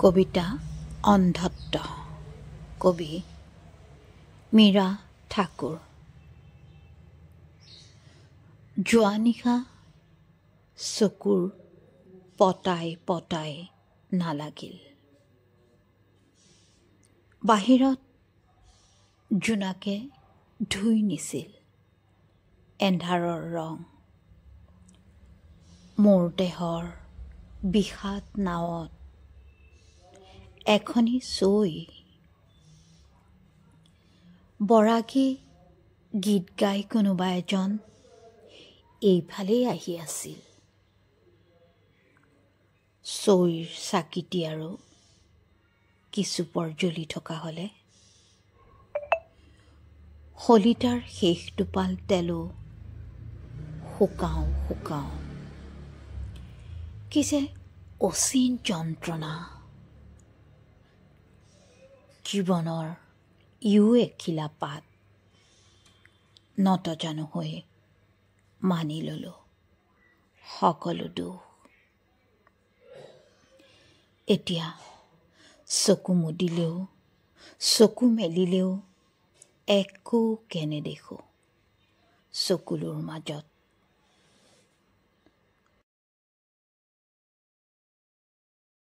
কবিতা অন্ধত্ব। কবি মীৰা ঠাকুৰ। যোৱা নিশা চকুৰ পতাই পতাই নালাগিল। বাহিৰত জোনাকে ধুই নিছিল এন্ধাৰৰ ৰং। মোৰ দেহৰ বিষাদ নাৱত এখনি চৈ বৰাগী গীত গাই কোনোবা এজন এইফালেই আহি আছিল। চৈৰ চাকিটি আৰু কিছুপৰ জ্বলি থকা হলে শলিতাৰ শেষ টোপাল তেলো শুকাওঁ শুকাওঁ। কি যে অচিন যন্ত্ৰণা, জীৱনৰ ইও এখিলা পাত নতজানু হৈ মানি ললো সকলো দুখ। এতিয়া চকু মুদিলেও চকু মেলিলেও একো কেনে দেখো চকুলোৰ মাজত